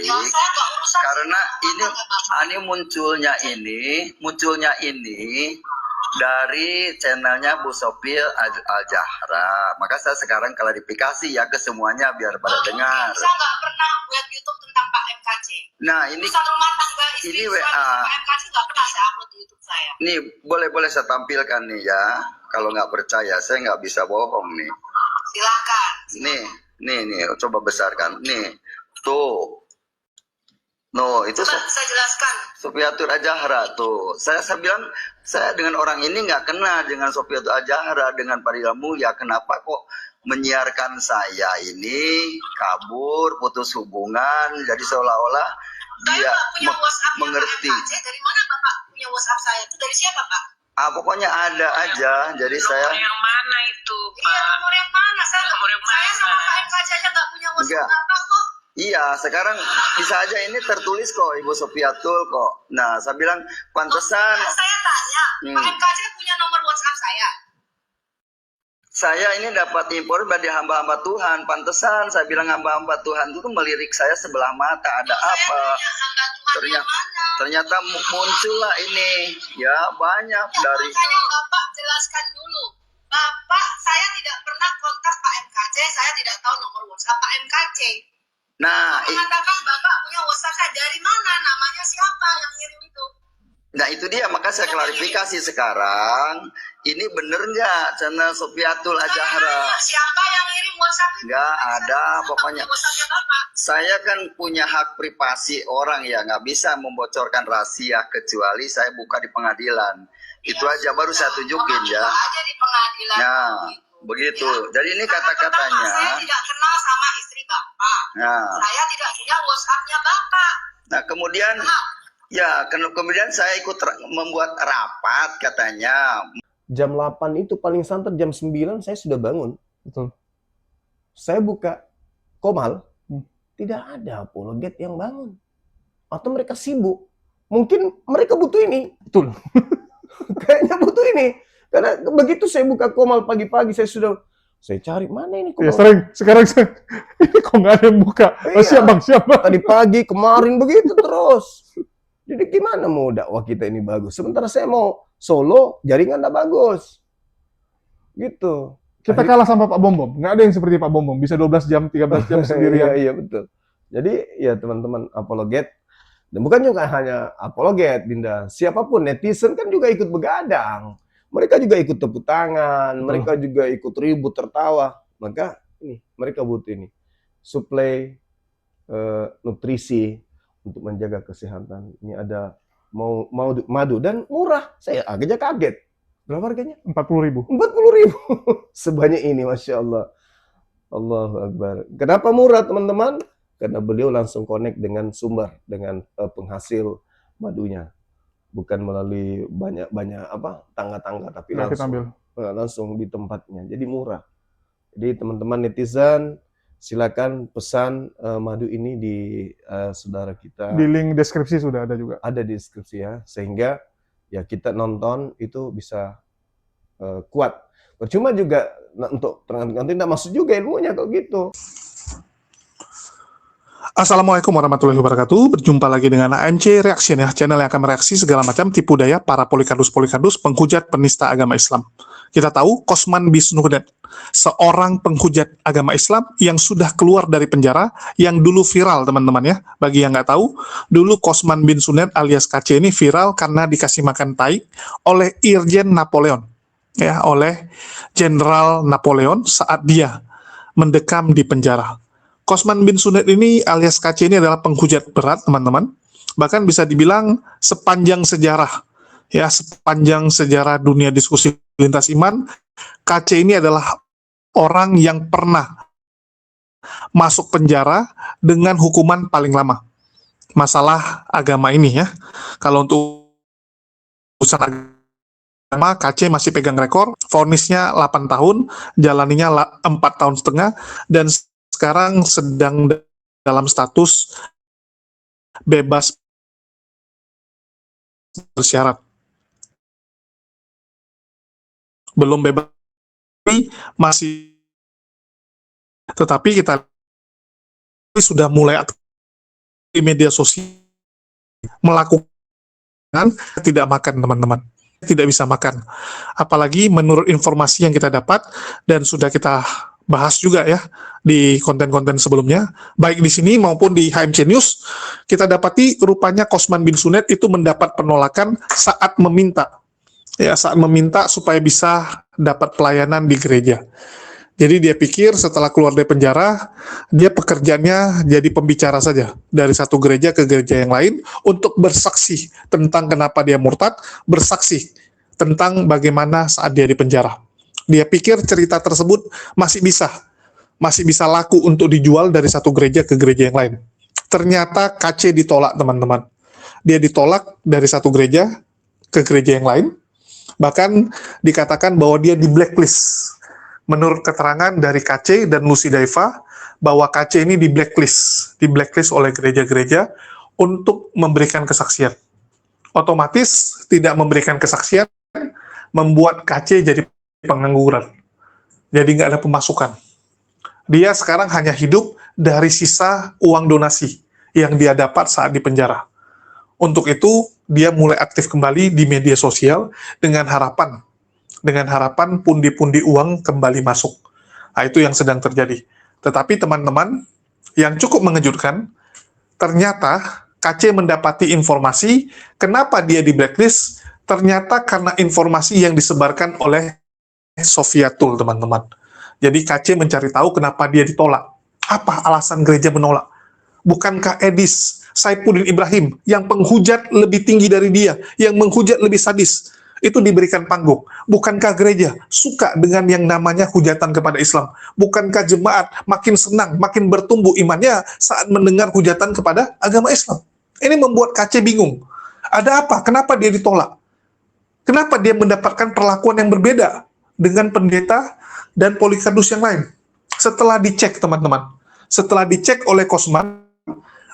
baik karena ini munculnya ini dari channelnya Bu Sophia Al-Jahra. Maka saya sekarang klarifikasi ya ke semuanya biar pada dengar. Saya nggak pernah buat YouTube tentang Pak MKC. Nah ini rumah tangga istri ini WA Pak MKC nggak pernah saya upload di YouTube saya. Nih boleh saya tampilkan nih ya. Kalau nggak percaya saya nggak bisa bohong nih. Silakan. Nih, coba besarkan. Nih, tuh. No, itu saya jelaskan. Sofiatul Al-Jahra tuh. Saya bilang saya dengan orang ini nggak kenal dengan Sofiatul Al-Jahra, dengan Fadila Mulia. Kenapa kok menyiarkan saya ini kabur, putus hubungan, jadi seolah-olah dia mengerti. Dari mana Bapak punya WhatsApp saya? Itu dari siapa, Pak? Pokoknya ada aja. Jadi nomor saya yang mana itu, Pak? Iya, nomor yang mana? Saya sama Pak MKC aja nggak punya WhatsApp Bapak kok. Iya, sekarang bisa aja ini tertulis kok Ibu Sofiatul kok. Nah, saya bilang pantesan. Saya tanya, Pak MKC punya nomor WhatsApp saya? Saya ini dapat info dari hamba-hamba Tuhan. Pantesan saya bilang hamba-hamba Tuhan itu melirik saya sebelah mata. Ada apa? Ternyata muncullah ini. Ya, banyak dari. Makanya Bapak jelaskan dulu. Bapak, saya tidak pernah kontak Pak MKC. Saya tidak tahu nomor WhatsApp Pak MKC. Nah, mengatakan Bapak punya WhatsApp saya dari mana? Namanya siapa yang ngirim itu? Nah itu dia, maka saya klarifikasi sekarang. Ini bener nggak channel Sofiatul Al-Jahra? Siapa yang ngirim WhatsApp itu? Nggak ada, pokoknya. Saya kan punya hak privasi orang ya, nggak bisa membocorkan rahasia kecuali saya buka di pengadilan. Itu aja baru saya tunjukin ya. Aja di pengadilan. Nah, begitu. Jadi ini kata-katanya. Saya tidak kenal sama istri Bapak. Nah. Saya tidak punya WhatsApp-nya Bapak. Nah kemudian. Ya, kemudian saya ikut membuat rapat katanya. Jam 8 itu paling santer jam 9 saya sudah bangun. Betul. Saya buka Komal, tidak ada apologet yang bangun. Atau mereka sibuk. Mungkin mereka butuh ini. Betul. Kayaknya butuh ini. Karena begitu saya buka Komal pagi-pagi, saya cari, mana ini Komal? Ya sering, sekarang ini kok nggak ada yang buka. Oh, siap bang. Tadi pagi, kemarin begitu terus. Jadi gimana mau dakwah kita ini bagus? Sementara saya mau solo, jaringan nggak bagus. Gitu. Kita kalah sama Pak Bom. Nggak ada yang seperti Pak Bom. Bisa 12 jam, 13 jam sendirian. Iya, betul. Jadi ya teman-teman apologet. Dan bukan juga hanya apologet, Dinda. Siapapun, netizen kan juga ikut begadang. Mereka juga ikut tepuk tangan. Mereka juga ikut ribut, tertawa. Maka ini, mereka butuh ini. Suplai nutrisi untuk menjaga kesehatan. Ini ada madu dan murah. Saya agaknya kaget. Berapa harganya? 40.000. 40.000. Sebanyak ini, Masya Allah. Allahu Akbar. Kenapa murah, teman-teman? Karena beliau langsung connect dengan sumber, dengan penghasil madunya. Bukan melalui banyak tangga-tangga, tapi langsung di tempatnya. Jadi murah. Jadi teman-teman netizen, silakan pesan madu ini di saudara kita. Di link deskripsi sudah ada juga. Ada di deskripsi ya, sehingga ya kita nonton itu bisa kuat. Percuma juga untuk nanti tidak masuk juga ilmunya kalau gitu. Assalamualaikum warahmatullahi wabarakatuh. Berjumpa lagi dengan ANC Reaction ya, channel yang akan mereaksi segala macam tipu daya para polikardus-polikardus penghujat penista agama Islam. Kita tahu Kosman Bisnuhdat, seorang penghujat agama Islam yang sudah keluar dari penjara, yang dulu viral teman-teman ya. Bagi yang nggak tahu, dulu Kosman bin Sunet alias KC ini viral karena dikasih makan tai oleh Irjen Napoleon, ya, oleh Jenderal Napoleon saat dia mendekam di penjara. Kosman bin Sunet ini alias KC ini adalah penghujat berat teman-teman. Bahkan bisa dibilang sepanjang sejarah, ya, sepanjang sejarah dunia diskusi lintas iman, KC ini adalah orang yang pernah masuk penjara dengan hukuman paling lama. Masalah agama ini ya. Kalau untuk urusan agama, KC masih pegang rekor, vonisnya 8 tahun, jalaninya 4 tahun setengah, dan sekarang sedang dalam status bebas bersyarat. Belum bebas, masih, tetapi kita sudah mulai di media sosial melakukan tidak makan, teman-teman. Tidak bisa makan. Apalagi menurut informasi yang kita dapat dan sudah kita bahas juga ya di konten-konten sebelumnya, baik di sini maupun di HMC News, kita dapati rupanya Kosman bin Sunet itu mendapat penolakan saat meminta. Ya, saat meminta supaya bisa dapat pelayanan di gereja. Jadi dia pikir setelah keluar dari penjara, dia pekerjaannya jadi pembicara saja dari satu gereja ke gereja yang lain untuk bersaksi tentang kenapa dia murtad, bersaksi tentang bagaimana saat dia di penjara. Dia pikir cerita tersebut masih bisa laku untuk dijual dari satu gereja ke gereja yang lain. Ternyata KC ditolak, teman-teman. Dia ditolak dari satu gereja ke gereja yang lain. Bahkan dikatakan bahwa dia di blacklist. Menurut keterangan dari KC dan Lucy Daiva, bahwa KC ini di blacklist oleh gereja-gereja untuk memberikan kesaksian. Otomatis tidak memberikan kesaksian, membuat KC jadi pengangguran. Jadi nggak ada pemasukan. Dia sekarang hanya hidup dari sisa uang donasi yang dia dapat saat di penjara. Untuk itu, dia mulai aktif kembali di media sosial dengan harapan pundi-pundi uang kembali masuk. Nah, itu yang sedang terjadi. Tetapi teman-teman, yang cukup mengejutkan, ternyata KC mendapati informasi kenapa dia di blacklist, ternyata karena informasi yang disebarkan oleh Sofiatul, teman-teman. Jadi KC mencari tahu kenapa dia ditolak. Apa alasan gereja menolak? Bukankah Edis, Saifuddin Ibrahim, yang penghujat lebih tinggi dari dia, yang menghujat lebih sadis, itu diberikan panggung? Bukankah gereja suka dengan yang namanya hujatan kepada Islam? Bukankah jemaat makin senang, makin bertumbuh imannya saat mendengar hujatan kepada agama Islam? Ini membuat KC bingung. Ada apa? Kenapa dia ditolak? Kenapa dia mendapatkan perlakuan yang berbeda dengan pendeta dan Polikardus yang lain? Setelah dicek, teman-teman, setelah dicek oleh Kosman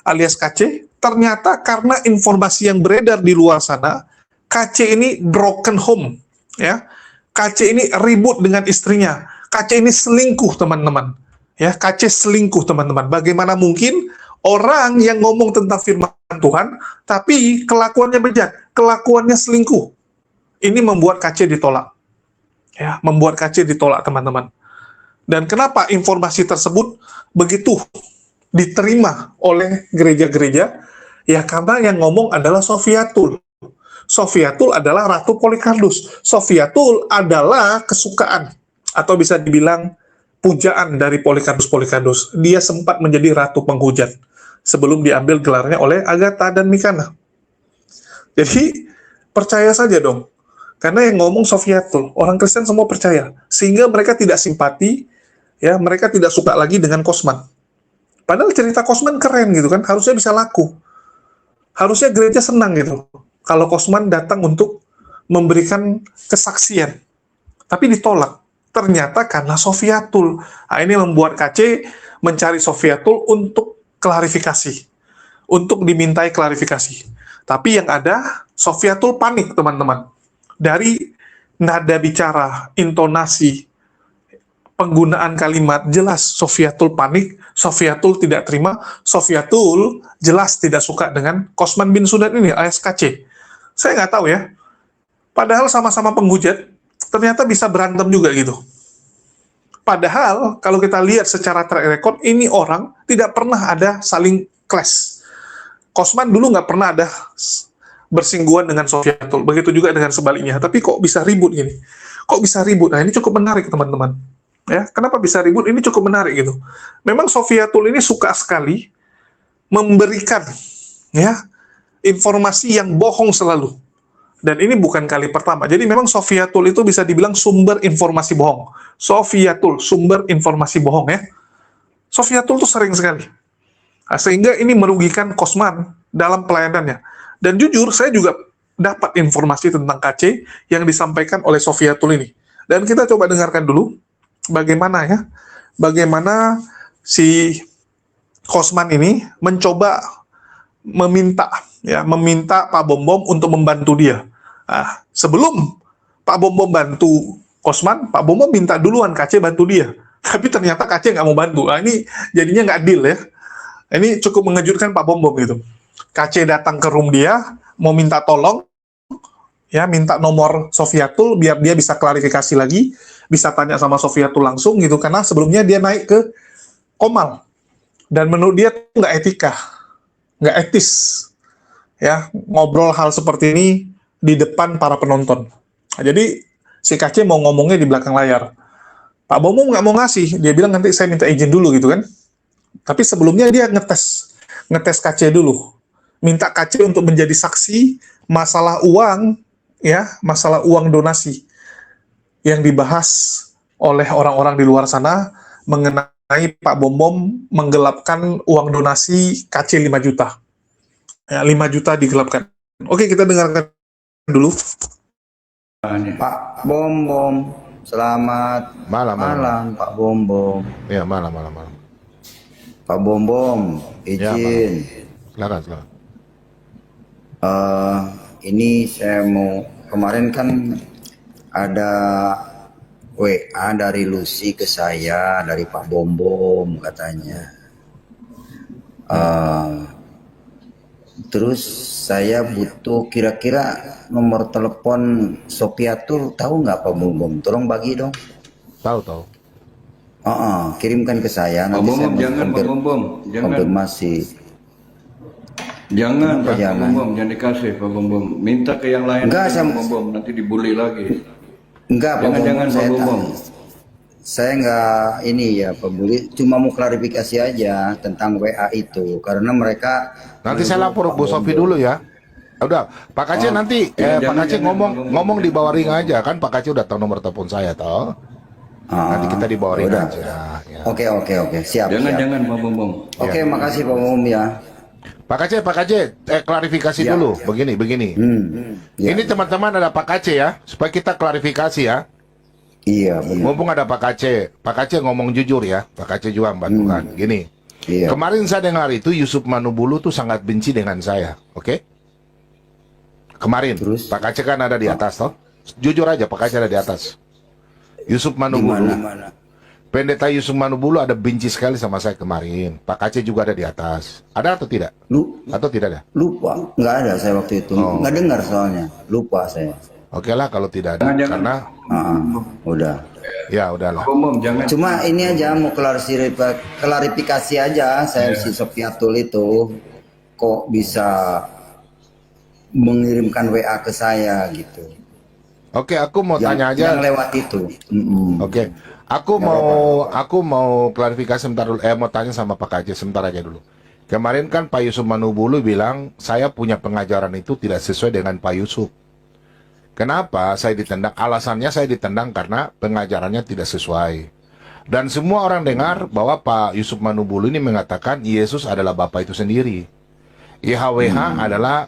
alias KC, ternyata karena informasi yang beredar di luar sana, KC ini broken home, ya. KC ini ribut dengan istrinya. KC ini selingkuh, teman-teman. Ya, KC selingkuh, teman-teman. Bagaimana mungkin orang yang ngomong tentang firman Tuhan, tapi kelakuannya bejat, kelakuannya selingkuh? Ini membuat KC ditolak. Ya, membuat KC ditolak, teman-teman. Dan kenapa informasi tersebut begitu diterima oleh gereja-gereja? Ya, karena yang ngomong adalah Sofiatul. Sofiatul adalah Ratu Polikardus. Sofiatul adalah kesukaan, atau bisa dibilang pujaan dari Polikardus. Dia sempat menjadi ratu penghujat sebelum diambil gelarnya oleh Agatha dan Mikana. Jadi, percaya saja dong. Karena yang ngomong Sofiatul, orang Kristen semua percaya. Sehingga mereka tidak simpati, ya, mereka tidak suka lagi dengan Kosman. Padahal cerita Kosman keren gitu kan, harusnya bisa laku. Harusnya gereja senang gitu kalau Kosman datang untuk memberikan kesaksian. Tapi ditolak. Ternyata karena Sofiatul. Nah, ini membuat KC mencari Sofiatul untuk klarifikasi. Untuk dimintai klarifikasi. Tapi yang ada, Sofiatul panik, teman-teman. Dari nada bicara, intonasi, penggunaan kalimat, jelas Sofiatul panik, Sofiatul tidak terima, Sofiatul jelas tidak suka dengan Kosman bin Sunet ini, alias KC. Saya nggak tahu ya, padahal sama-sama penghujat, ternyata bisa berantem juga gitu. Padahal, kalau kita lihat secara track record, ini orang tidak pernah ada saling clash. Kosman dulu nggak pernah ada bersinggungan dengan Sofiatul, begitu juga dengan sebaliknya. Tapi kok bisa ribut gini? Kok bisa ribut? Nah, ini cukup menarik, teman-teman. Ya, kenapa bisa ribut? Ini cukup menarik gitu. Memang Sofiatul ini suka sekali memberikan, ya, informasi yang bohong selalu. Dan ini bukan kali pertama. Jadi memang Sofiatul itu bisa dibilang sumber informasi bohong. Sofiatul, sumber informasi bohong ya. Sofiatul itu sering sekali. Nah, sehingga ini merugikan Kosman dalam pelayanannya. Dan jujur, saya juga dapat informasi tentang KC yang disampaikan oleh Sofiatul ini. Dan kita coba dengarkan dulu bagaimana ya, bagaimana si Kosman ini mencoba meminta Pak Bom untuk membantu dia. Nah, sebelum Pak Bom bantu Kosman, Pak Bom minta duluan KC bantu dia. Tapi ternyata KC nggak mau bantu. Nah, ini jadinya nggak deal ya. Ini cukup mengejutkan Pak Bom Bom gitu. KC datang ke room dia, mau minta tolong, ya minta nomor Sofiatul biar dia bisa klarifikasi lagi, bisa tanya sama Sofiatul langsung gitu, karena sebelumnya dia naik ke Komal. Dan menurut dia nggak etika, nggak etis, ya ngobrol hal seperti ini di depan para penonton. Nah, jadi si KC mau ngomongnya di belakang layar. Pak Bom Bom nggak mau ngasih, dia bilang nanti saya minta izin dulu gitu kan. Tapi sebelumnya dia ngetes KC dulu, minta KC untuk menjadi saksi masalah uang, ya masalah uang donasi yang dibahas oleh orang-orang di luar sana mengenai Pak Bom Bom menggelapkan uang donasi KC 5 juta. Ya, 5 juta digelapkan. Oke, kita dengarkan dulu. Pak Bom Bom, selamat malam Pak Bom Bom. Ya, malam. Pak Bom Bom, izin. Silakan. Ini saya mau, kemarin kan ada WA dari Lucy ke saya, dari Pak Bom Bom katanya. Terus saya butuh kira-kira nomor telepon Sofiatul, tahu nggak Pak Bom Bom? Tolong bagi dong. Tahu. Kirimkan ke saya, Pak nanti Bom saya Bom, jangan Pak Bom Bom, jangan. konfirmasi. Jangan Kenapa Pak jangan? Bom Bom, jangan dikasih Pak Bom Bom. Minta ke yang lain Enggak, aja, saya- Pak Bom Bom, nanti dibully lagi. Enggak, Pak Bom Jangan Bom, Pak Bom Bom. saya nggak ini ya Pak Buli, cuma mau klarifikasi aja tentang WA itu, karena mereka Nanti saya lapor Bu Sofi dulu ya. Udah, Pak Kace nanti Pak Kace ngomong di bawah ring aja kan, Pak Kace udah tahu nomor telepon saya toh. Nanti kita di bawah ring udah. aja. Ya. Oke, siap. Jangan Pak Bom Bom. Oke, makasih Pak Bom ya. Pak Kace, klarifikasi Ya, dulu. ya. Begini. Ya. Ini teman-teman ada Pak Kace ya, supaya kita klarifikasi ya. Iya, benar. Mumpung ada Pak Kace ngomong jujur ya. Pak Kace juga membantukan. Gini, Iya. kemarin saya dengar itu Yusuf Manubulu tuh sangat benci dengan saya, oke? Kemarin, Terus? Pak Kace kan ada di atas toh. Jujur aja, Pak Kace ada di atas. Yusuf Manubulu, Gimana? pendeta Yusuf Manubulu ada benci sekali sama saya kemarin. Pak Kace juga ada di atas. Ada atau tidak? Atau tidak ada? Lupa, nggak ada saya waktu itu, Oh. nggak dengar soalnya, lupa saya. Oke lah kalau tidak ada, Jangan. karena Udah. ya udahlah. Pak Bom Bom, jangan. Cuma ini aja mau klarifikasi aja, saya si Sofiatul itu kok bisa mengirimkan WA ke saya gitu. Oke, aku mau tanya aja. Yang lewat itu. Oke, aku mau klarifikasi sebentar dulu. Mau tanya sama Pak Kace sebentar aja dulu. Kemarin kan Pak Yusuf Manubulu bilang saya punya pengajaran itu tidak sesuai dengan Pak Yusuf. Kenapa saya ditendang? Alasannya saya ditendang karena pengajarannya tidak sesuai. Dan semua orang dengar bahwa Pak Yusuf Manubulu ini mengatakan Yesus adalah Bapa itu sendiri. YHWH adalah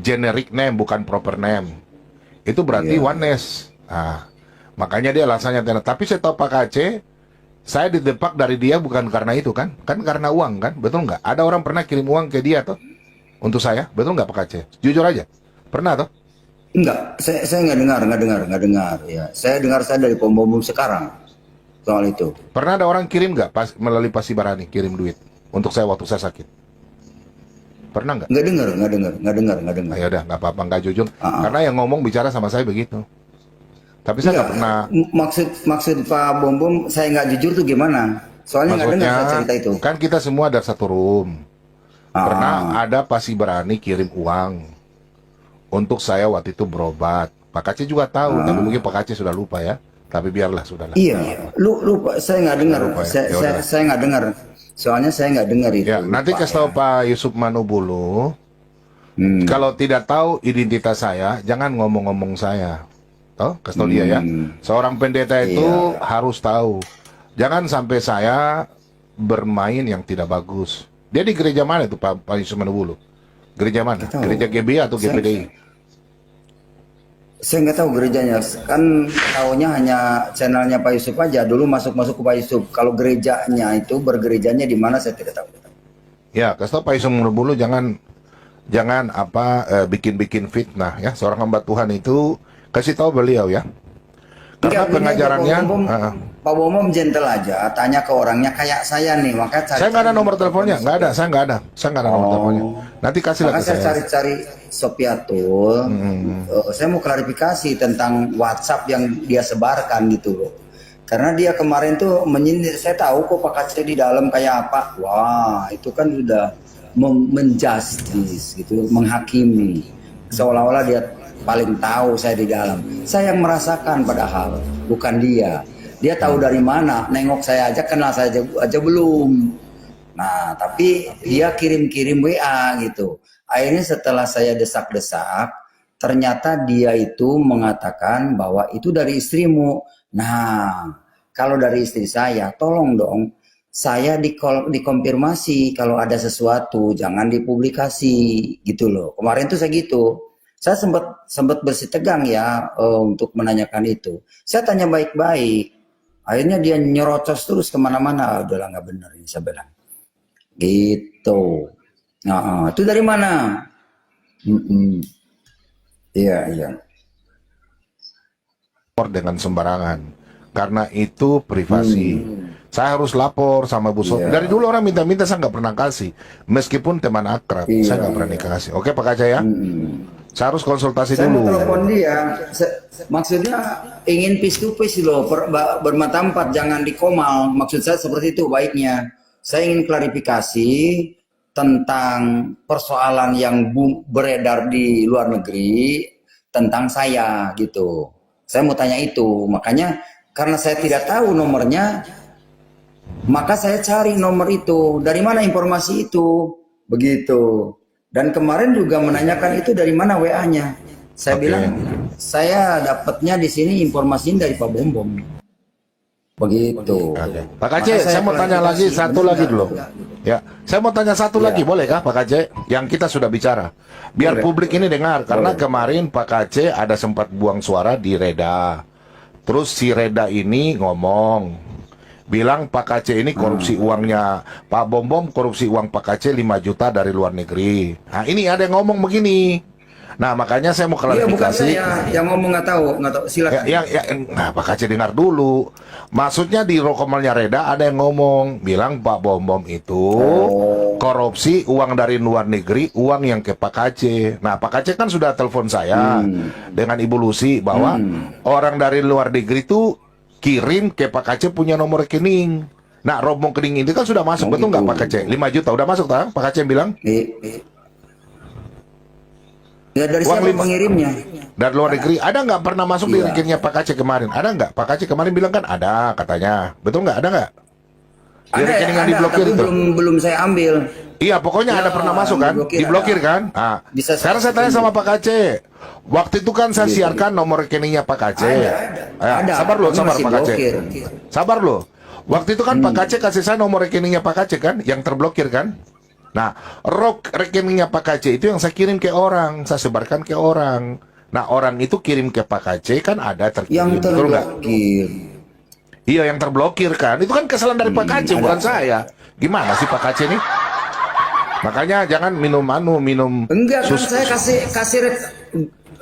generic name, bukan proper name. Itu berarti oneness. Nah, makanya dia alasannya tenang. Tapi saya tahu Pak Kace, saya didepak dari dia bukan karena itu kan? Kan karena uang kan? Betul nggak? Ada orang pernah kirim uang ke dia tuh untuk saya? Betul nggak Pak Kace? Jujur aja. Pernah tuh? Enggak, saya nggak dengar ya. Saya dengar saya dari Bom Bom sekarang soal itu. Pernah ada orang kirim nggak melalui Pasibarani kirim duit untuk saya waktu saya sakit? Pernah nggak? Nggak dengar. Nah, ya udah nggak apa-apa, nggak jujur. Karena yang ngomong bicara sama saya begitu. Tapi saya nggak pernah. Maksud Pak Bom Bom saya nggak jujur tuh gimana? Soalnya nggak dengar saya cerita itu. Kan kita semua ada satu room. Pernah ada Pasibarani kirim uang untuk saya waktu itu berobat. Pak Kace juga tahu, tapi mungkin Pak Kace sudah lupa ya. Tapi biarlah, sudahlah. Iya, lupa. Saya nggak dengar. Lupa ya? Saya nggak dengar. Soalnya saya nggak dengar itu. Ya, nanti kasih tahu Pak Yusuf Manubulu. Kalau tidak tahu identitas saya, jangan ngomong-ngomong saya. Toh, kasih tahu dia ya. Seorang pendeta itu harus tahu. Jangan sampai saya bermain yang tidak bagus. Dia di gereja mana itu Pak Yusuf Manubulu? Gereja mana? Gereja GB atau GPDI? Saya nggak tahu gerejanya. Kan tahunya hanya channelnya Pak Yusuf aja. Dulu masuk ke Pak Yusuf. Kalau gerejanya itu bergerejanya di mana saya tidak tahu. Ya, kasih tahu Pak Yusuf Manubulu jangan bikin-bikin fitnah ya. Seorang hamba Tuhan itu kasih tahu beliau ya. Karena Enggak, pengajarannya, Pak Bomom gentle aja, tanya ke orangnya kayak saya nih, makanya cari. saya nggak ada nomor teleponnya, nggak ada, saya nggak ada nomor teleponnya. Nanti kasih Maka ke saya saya. cari-cari Sopiatul. Saya mau klarifikasi tentang WhatsApp yang dia sebarkan gitu loh. Karena dia kemarin tuh menyindir, saya tahu kok Pak Aceh di dalam kayak apa. Wah, itu kan sudah menjustice gitu, menghakimi. Seolah-olah dia paling tahu saya di dalam. Saya yang merasakan padahal, bukan dia. Dia tahu dari mana, nengok saya aja, kenal saya aja belum. Nah, tapi dia kirim-kirim WA gitu. Akhirnya setelah saya desak-desak, ternyata dia itu mengatakan bahwa itu dari istrimu. Nah, kalau dari istri saya, tolong dong, saya dikonfirmasi kalau ada sesuatu, jangan dipublikasi gitu loh. Kemarin tuh saya gitu. Saya sempat bersih tegang ya untuk menanyakan itu. Saya tanya baik-baik. Akhirnya dia nyerocos terus kemana-mana. Udah nggak benar ini saya bilang. Gitu. Nah, itu dari mana? Iya, iya. Dengan sembarangan. Karena itu privasi. Saya harus lapor sama Bu Sofi. Dari dulu orang minta-minta, saya nggak pernah kasih. Meskipun teman akrab, saya nggak pernah kasih. Oke Pak Aceh ya? Saya harus konsultasi Saya dulu. mau telepon dia. Maksudnya ingin face to face loh, bermata empat, jangan dikomal. Maksud saya seperti itu baiknya. Saya ingin klarifikasi tentang persoalan yang beredar di luar negeri tentang saya gitu. Saya mau tanya itu. Makanya karena saya tidak tahu nomornya, maka saya cari nomor itu. Dari mana informasi itu? Begitu. Dan kemarin juga menanyakan itu dari mana WA-nya. Saya bilang, saya dapatnya di sini informasinya dari Pak Bombom. Begitu. Pak Aceh, saya mau tanya lagi satu lagi dulu. Ya, saya mau tanya satu lagi, boleh kah Pak Aceh? Yang kita sudah bicara. Biar publik ini dengar, karena kemarin Pak Aceh ada sempat buang suara di Reda. Terus si Reda ini ngomong, bilang Pak Aceh ini korupsi uangnya Pak Bombom, korupsi uang Pak Aceh 5 juta dari luar negeri. Nah ini ada yang ngomong begini. Nah makanya saya mau klarifikasi. Iya, bukan saya yang ngomong, nggak tahu silakan. Nah Pak Aceh dengar dulu. Maksudnya di rokomalnya Reda ada yang ngomong, bilang Pak Bombom itu korupsi uang dari luar negeri, uang yang ke Pak Aceh. Nah Pak Aceh kan sudah telepon saya dengan Ibu Lucy bahwa orang dari luar negeri itu kirim ke Pak Aceh punya nomor rekening. Nah, rombong rekening ini kan sudah masuk, betul nggak Pak Aceh? 5 juta udah masuk, tak? Pak Aceh bilang? Ya dari siapa pengirimnya? Dari luar negeri. Ada nggak pernah masuk di rekeningnya Pak Aceh kemarin? Ada nggak? Pak Aceh kemarin bilang kan ada katanya. Betul nggak? Ada nggak? Di rekening yang diblokir tapi itu. belum saya ambil. Iya, pokoknya ada pernah masuk kan? Diblokir kan? Nah, sekarang saya tanya sama Pak Aceh. Waktu itu kan saya siarkan nomor rekeningnya Pak Aceh. Ada. Sabar loh, sabar Masih Pak Aceh. blokir. Sabar loh. Waktu itu kan Pak Aceh kasih saya nomor rekeningnya Pak Aceh kan, yang terblokir kan? Nah, rekeningnya Pak Aceh itu yang saya kirim ke orang, saya sebarkan ke orang. Nah, orang itu kirim ke Pak Aceh kan ada terkirim, Yang betul nggak? terblokir. Iya, yang terblokir kan. Itu kan kesalahan dari Pak Aceh, bukan saya. Gimana sih Pak Aceh nih? Makanya jangan minum Enggak kan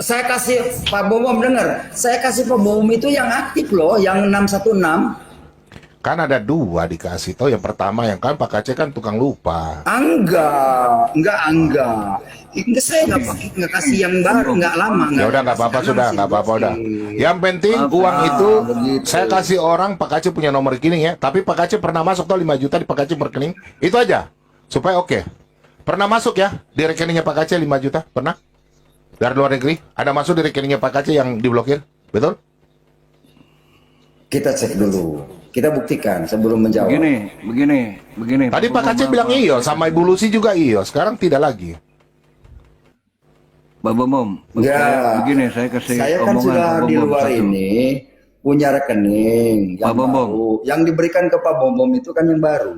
saya kasih Pak Bomom dengar. Saya kasih Pak Bomom itu yang aktif loh, yang 616. Kan ada dua dikasih. Tahu yang pertama yang kan Pak Aceh kan tukang lupa. Enggak. Enggak, saya nggak kasih yang baru, nggak lama. Ya udah nggak apa-apa sudah, nggak apa-apa udah. Yang penting uang itu saya kasih orang, Pak Aceh punya nomor rekening ya. Tapi Pak Aceh pernah masuk tuh 5 juta di Pak Aceh rekening. Itu aja supaya oke. Pernah masuk ya di rekeningnya Pak Aceh 5 juta? Pernah? Dari luar negeri ada masuk di rekeningnya Pak Aceh yang diblokir? Betul? Kita cek dulu. Kita buktikan sebelum menjawab. Begini. Tadi Pak Aceh bilang iyo, sama Ibu Lucy juga iyo. Sekarang tidak lagi. Pak Bombom, begini saya kasih Saya kan omongan sudah Pak di Bombom luar satu. ini punya rekening yang Pak Bombom. baru. Yang diberikan ke Pak Bombom itu kan yang baru.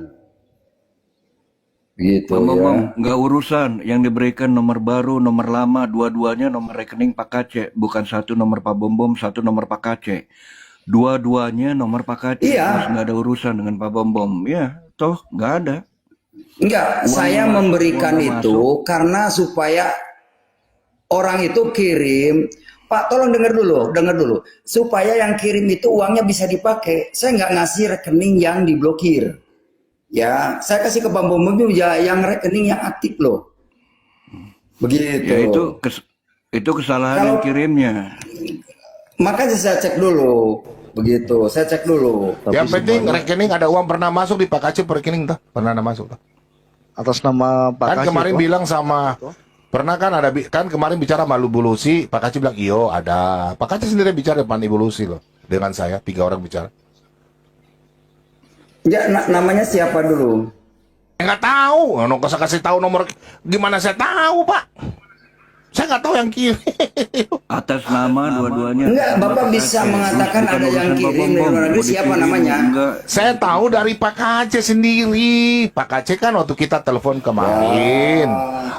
Gitu Pak ya. Bombom, nggak urusan yang diberikan nomor baru, nomor lama, dua-duanya nomor rekening Pak Aceh, bukan satu nomor Pak Bombom, satu nomor Pak Aceh. Dua-duanya nomor Pak Aceh, Iya. nggak ada urusan dengan Pak Bombom. Ya, toh nggak ada. Enggak, saya memberikan itu karena supaya orang itu kirim Pak, tolong dengar dulu. Supaya yang kirim itu uangnya bisa dipakai. Saya nggak ngasih rekening yang diblokir. Ya, saya kasih ke Pak Bom Bom ya yang rekening yang aktif loh. Begitu. Ya itu kesalahan yang kirimnya. Makanya saya cek dulu. Begitu, saya cek dulu. Yang penting rekening ada uang pernah masuk di Pak Aceh per rekening tuh, pernah masuk tuh. Atas nama Pak Kan Aceh kemarin itu? bilang sama pernah kan ada kan kemarin bicara malu Bulusi, Pak Aceh bilang iyo ada. Pak Aceh sendiri bicara depan Ibu Lucy loh dengan saya 3 orang bicara. Ya, namanya siapa dulu? Nggak tahu, nggak usah kasih tahu nomor. Gimana saya tahu Pak? Saya nggak tahu yang kirim. Atas nama dua-duanya. Enggak, Bapak bisa mengatakan ada yang kirim dari luar negeri, siapa namanya? Saya tahu dari Pak Aceh sendiri. Pak Aceh kan waktu kita telepon kemarin.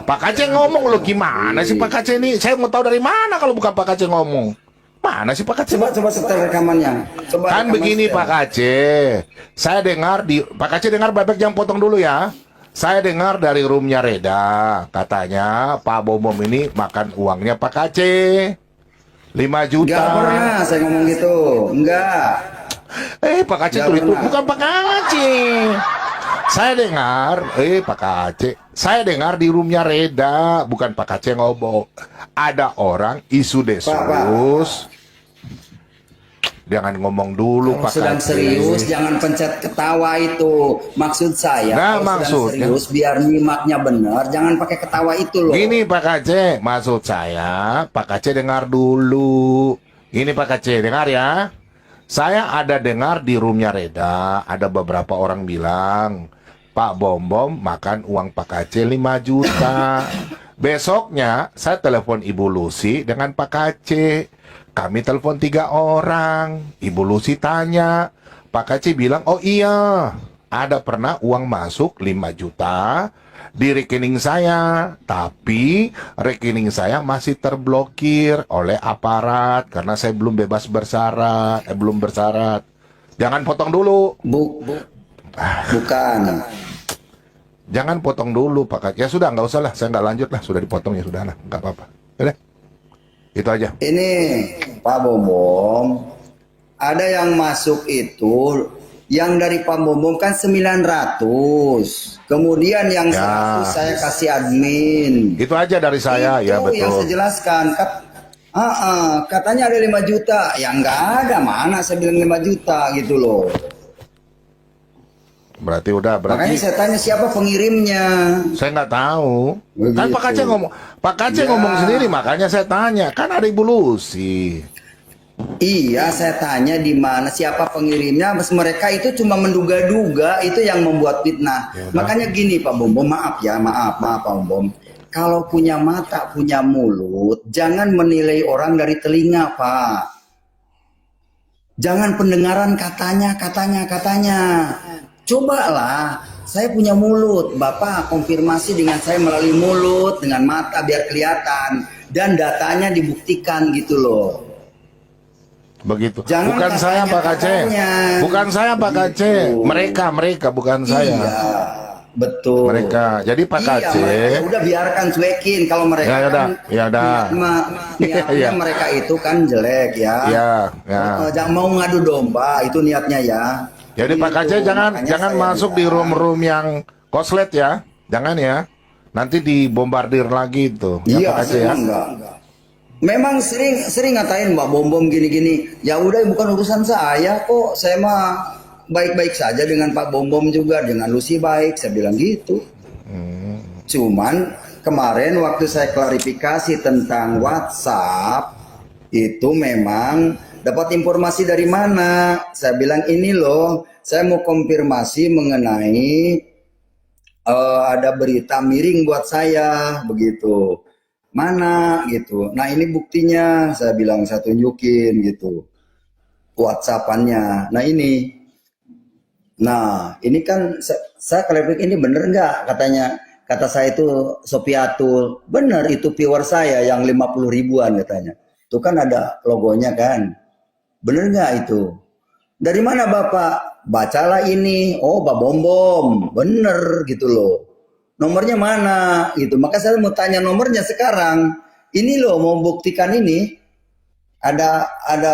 Pak Aceh ngomong loh, gimana sih Pak Aceh ini? Saya mau tahu dari mana kalau bukan Pak Aceh ngomong. Mana sih Pak Aceh? Coba setel rekamannya. Coba Kan rekaman begini setel. Pak Aceh. Saya dengar Pak Aceh dengar Bebek, jangan potong dulu ya. Saya dengar dari roomnya Reda, katanya Pak Bom ini makan uangnya Pak Aceh 5 juta. Enggak pernah saya ngomong gitu. Enggak. Pak Aceh Nggak itu pernah. bukan Pak Aceh. Saya dengar, Pak Aceh. Saya dengar di roomnya Reda, bukan Pak Aceh ngomong. Ada orang isu desus. Jangan ngomong dulu Kalau Pak sedang Aceh. serius jangan pencet ketawa itu. Maksud saya Nah, kalau sedang maksudnya? serius biar nyimaknya benar, jangan pakai ketawa itu loh. Gini Pak Aceh, maksud saya Pak Aceh dengar dulu. Ini Pak Aceh dengar ya. Saya ada dengar di roomnya Reda, ada beberapa orang bilang Pak Bom Bom makan uang Pak Aceh 5 juta. Besoknya saya telepon Ibu Lucy dengan Pak Aceh. Kami telepon 3 orang. Ibu Lucy tanya, Pak Aceh bilang, oh iya, ada pernah uang masuk 5 juta di rekening saya, tapi rekening saya masih terblokir oleh aparat karena saya belum bebas bersyarat, belum bersyarat. Jangan potong dulu. Bukan. Jangan potong dulu Pak Aceh. Ya sudah, nggak usah lah, saya nggak lanjut lah, sudah dipotong ya sudah lah, nggak apa-apa. Udah, itu aja. Ini Pak Bom, ada yang masuk itu, yang dari Pak Bom kan 900. Kemudian yang Ya. 100 saya kasih admin. Itu aja dari saya, Itu ya yang saya betul. jelaskan. Katanya ada 5 juta. Ya nggak ada, mana saya bilang 5 juta gitu loh. Berarti udah, Makanya berarti saya tanya siapa pengirimnya. saya nggak tahu. Kan Begitu. Pak Aceh ngomong, Pak Aceh Ya. ngomong sendiri, makanya saya tanya. Kan ada Ibu Lucy. Iya, saya tanya di mana siapa pengirimnya. Mas mereka itu cuma menduga-duga, itu yang membuat fitnah. Ya udah. Makanya gini Pak Bom, maaf ya, maaf Pak Bom. Kalau punya mata, punya mulut, jangan menilai orang dari telinga, Pak. Jangan pendengaran katanya. Cobalah, saya punya mulut. Bapak konfirmasi dengan saya melalui mulut, dengan mata biar kelihatan. Dan datanya dibuktikan gitu loh. Begitu. Jangan Bukan saya Pak Aceh. katanya. Bukan saya Pak Aceh. Begitu. Mereka bukan saya. Iya, betul. Mereka. Jadi Pak Iya, Aceh. mereka udah biarkan cuekin kalau mereka Ya udah, kan ya udah. niatnya Iya. mereka itu kan jelek ya. Ya, ya. Jangan mau ngadu domba, itu niatnya ya. Jadi Pak Gitu. Aceh jangan Makanya saya masuk di bilang. room-room yang koslet ya. Jangan ya. Nanti dibombardir lagi itu. Iya, Pak Aceh ya. enggak. Memang sering ngatain Mbak Bom gini-gini. Ya udah, bukan urusan saya kok. Saya mah baik-baik saja dengan Pak Bom juga, dengan Lucy baik. Saya bilang gitu. Cuman kemarin waktu saya klarifikasi tentang WhatsApp, itu memang dapat informasi dari mana? Saya bilang ini loh, saya mau konfirmasi mengenai ada berita miring buat saya begitu. Mana gitu. Nah ini buktinya, saya bilang, saya tunjukin gitu. WhatsApp-annya. Nah ini. Nah ini kan saya klarifikasi, ini bener nggak katanya. Kata saya itu Sopiatul. Bener, itu viewer saya yang 50 ribuan katanya. Itu kan ada logonya kan. Bener nggak itu? Dari mana Bapak? Bacalah ini. Oh, Pak Bom. Bener gitu loh. Nomornya mana? Gitu. Maka saya mau tanya nomornya sekarang. Ini loh, mau buktikan ini. ada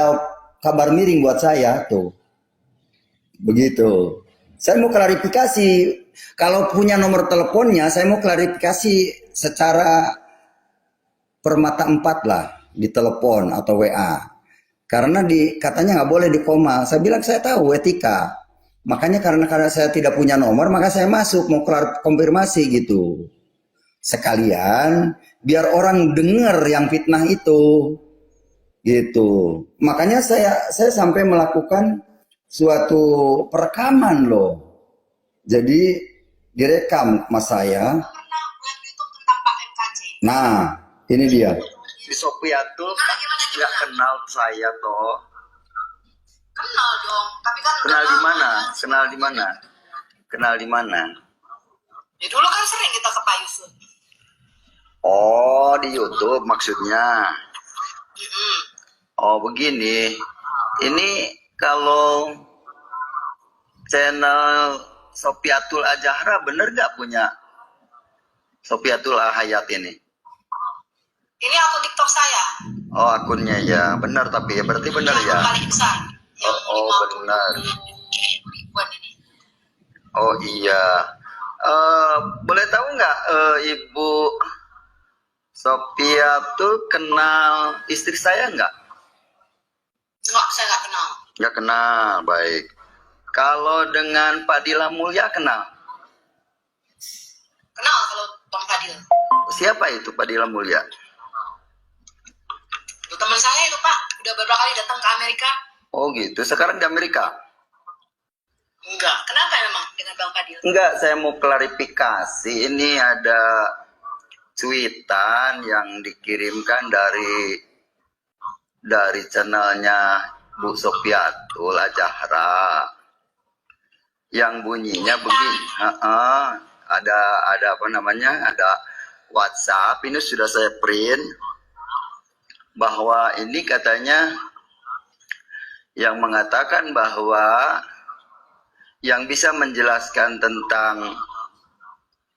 kabar miring buat saya tuh. Begitu. Saya mau klarifikasi, kalau punya nomor teleponnya, saya mau klarifikasi secara permata 4 lah, di telepon atau WA. Karena katanya nggak boleh di koma. Saya bilang saya tahu etika. Makanya karena saya tidak punya nomor, maka saya masuk mau konfirmasi gitu. Sekalian biar orang dengar yang fitnah itu. Gitu. Makanya saya sampai melakukan suatu perekaman loh. Jadi direkam mas saya. Pernah buat YouTube tentang Pak MKC. Nah, ini dia. Di Sopiatul nggak kenal saya toh. Kenal dong, tapi kan Kenal di lama. mana? Kenal di mana? Kenal di mana? Ya dulu kan sering kita ke Pak Yusuf. Oh, di YouTube maksudnya. Mm-mm. Oh, begini. Ini kalau channel Sopiatul Ajahra bener nggak punya Sopiatul Hayat ini? Ini akun TikTok saya. Oh, akunnya ya. Benar tapi ya berarti benar Yang ya. paling besar. Yang Oh, 50 benar. ribuan ini. Oh iya. Boleh tahu nggak Ibu Sopiatul kenal istri saya nggak? Enggak, saya nggak kenal. Nggak kenal, baik. Kalau dengan Pak Dila Mulya kenal? Kenal kalau Bang Fadil. Siapa itu Pak Dila Mulya? Itu teman saya itu Pak. Udah beberapa kali datang ke Amerika. Oh gitu, sekarang di Amerika? Enggak. Kenapa memang dengan Bang Fadil? Enggak, saya mau klarifikasi. Ini ada cuitan yang dikirimkan dari channelnya Bu Sopiatul Ajahra yang bunyinya begini. Ada apa namanya? Ada WhatsApp. Ini sudah saya print bahwa ini katanya yang mengatakan bahwa yang bisa menjelaskan tentang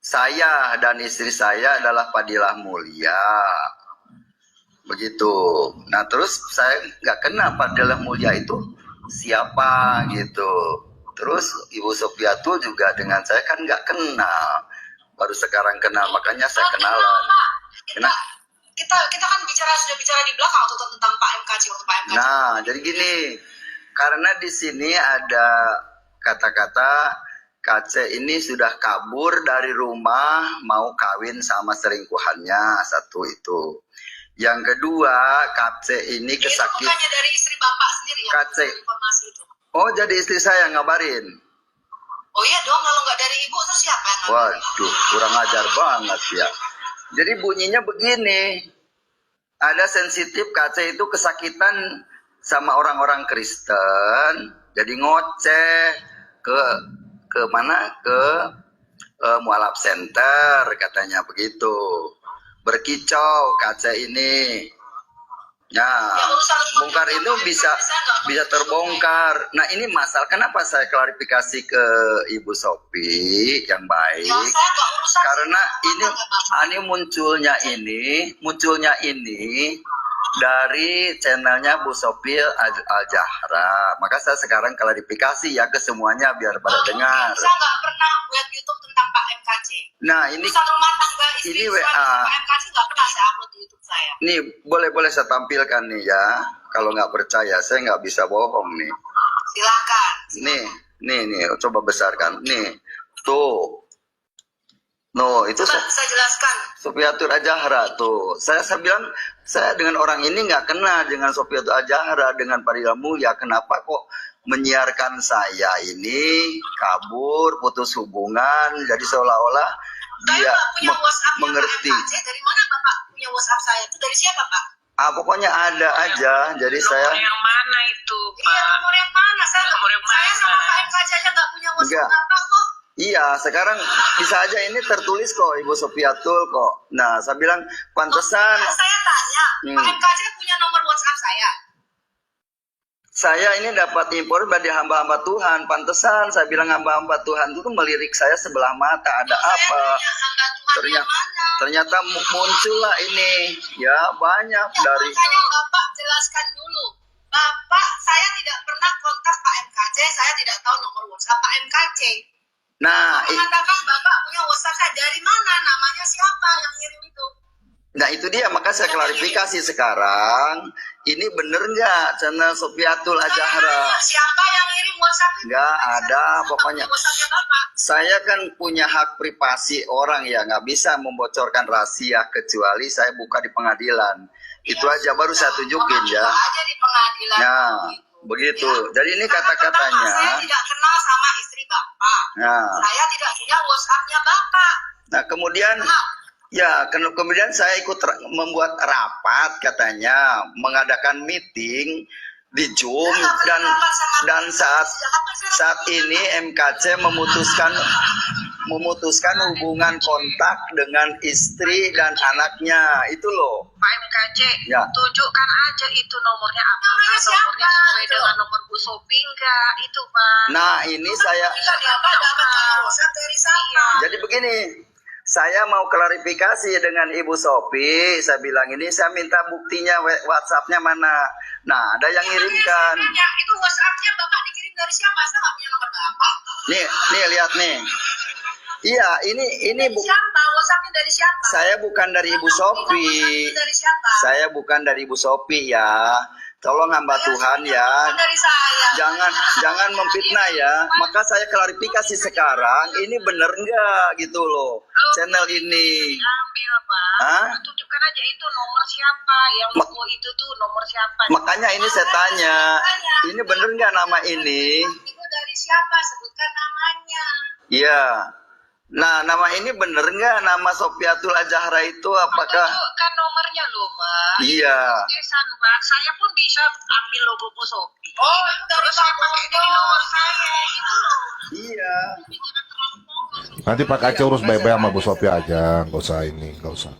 saya dan istri saya adalah Fadilah Mulya. Begitu. Nah terus saya nggak kenal Fadilah Mulya itu siapa gitu. Terus Ibu Sopiatul juga dengan saya kan nggak kenal. Baru sekarang kenal, makanya saya kenalan. Kita kan sudah bicara di belakang waktu tentang Pak MKC waktu Pak MKC. Nah, jadi gini, karena di sini ada kata-kata KC ini sudah kabur dari rumah mau kawin sama selingkuhannya, satu itu. Yang kedua, KC ini Itu kesakit. bukannya dari istri Bapak sendiri yang KC. informasi itu. Oh, jadi istri saya ngabarin. Oh iya dong, kalau nggak dari Ibu terus siapa yang ngabarin? Waduh, kurang ajar banget ya. Jadi bunyinya begini. Ada sensitif KC itu kesakitan sama orang-orang Kristen. Jadi ngoceh ke mana? Ke mualaf center katanya begitu. Berkicau KC ini. Ya, bongkar itu bisa terbongkar. Nah ini masalah kenapa saya klarifikasi ke Ibu Sopi yang baik. Ya, saya nggak urusan Karena sama ini munculnya ini dari channelnya Bu Sopi Al-Jahra. Maka saya sekarang klarifikasi ya ke semuanya biar pada dengar. Saya nggak pernah buat YouTube tentang Pak MKC. Nah ini Urusan rumah tangga istri ini suami WA. Pak MKC nggak pernah saya upload di YouTube saya. Nih boleh saya tampilkan nih ya. Kalau nggak percaya saya nggak bisa bohong nih. Silakan. Nih, coba besarkan. Nih, tuh. No, itu Coba saya jelaskan. Sopiatul Ajahra tuh. Saya bilang saya dengan orang ini nggak kenal dengan Sopiatul Ajahra, dengan Fadilah Mulya. Kenapa kok menyiarkan saya ini kabur, putus hubungan, jadi seolah-olah Saya dia nggak punya WhatsApp mengerti. Pak MKC. Dari mana Bapak punya WhatsApp saya? Itu dari siapa Pak? Pokoknya ada aja. Jadi saya yang mana itu, Pak? Iya, nomor yang mana? Saya sama Pak MKC aja nggak punya WhatsApp Enggak. Bapak kok. Iya, sekarang bisa aja ini tertulis kok Ibu Sopiatul kok. Nah, saya bilang pantesan Saya tanya, Pak MKC punya nomor WhatsApp saya? saya ini dapat info dari hamba-hamba Tuhan. Pantesan saya bilang hamba-hamba Tuhan itu melirik saya sebelah mata. Ada Saya apa? punya hamba Tuhan yang mana? Ternyata muncullah ini. Ya, banyak Ya, dari makanya Bapak jelaskan dulu WhatsApp Pak MKC. Nah, Mengatakan Bapak punya WhatsApp dari mana? Namanya siapa yang ngirim itu? nah itu dia, maka saya klarifikasi sekarang. Ini bener nggak channel Sofiatul Azahra? Siapa yang ngirim WhatsApp itu? Nggak ada, pokoknya. WhatsAppnya Bapak. Saya kan punya hak privasi orang ya, nggak bisa membocorkan rahasia kecuali saya buka di pengadilan. Itu aja baru saya tunjukin ya. Aja di pengadilan. Nah, begitu. Jadi ini kata-katanya. Saya tidak kenal sama istri Bapak. Nah, Saya tidak punya WhatsAppnya Bapak. nah kemudian ya kemudian saya ikut membuat rapat katanya, mengadakan meeting di Zoom dan saat ini MKC memutuskan hubungan kontak dengan istri dan anaknya itu loh. Pak MKC, Ya. tunjukkan aja itu nomornya apa? Namanya siapa? Nomornya sesuai dengan nomor Bu Sofi enggak? Itu, Pak. Nah ini saya Bisa dapat WhatsApp dari saya. jadi begini, saya mau klarifikasi dengan Ibu Sofi. Saya bilang ini saya minta buktinya WhatsApp-nya mana. Nah ada yang ngirimkan. Itu WhatsApp-nya Bapak dikirim dari siapa? Saya nggak punya nomor Bapak. Nih lihat nih. Iya ini Siapa? WhatsApp-nya dari siapa? saya bukan dari Ibu Sofi. WhatsApp-nya dari siapa? Saya bukan dari Ibu Sofi ya. Tolong hamba Tuhan ya. Bukan dari saya. Jangan memfitnah ya. Maka saya klarifikasi sekarang, ini bener nggak gitu loh channel ini. Ambil, Pak. Hah? Tunjukkan aja itu nomor siapa. Yang logo itu tuh nomor siapa. Makanya ini saya tanya, ini bener nggak nama ini? Itu dari siapa? Sebutkan namanya. Iya. Nah nama ini bener nggak nama Sofiatul Azahra itu? Apakah? Tunjukkan nomornya loh, Pak. Iya. Desan, Pak. Saya pun bisa ambil logo Bu Sofi. Oh, itu dari Terus saya pakai dari nomor saya. Itu loh. Iya. Nanti Pak Kace urus baik-baik sama Bu Sofi aja, nggak usah ini, nggak usah.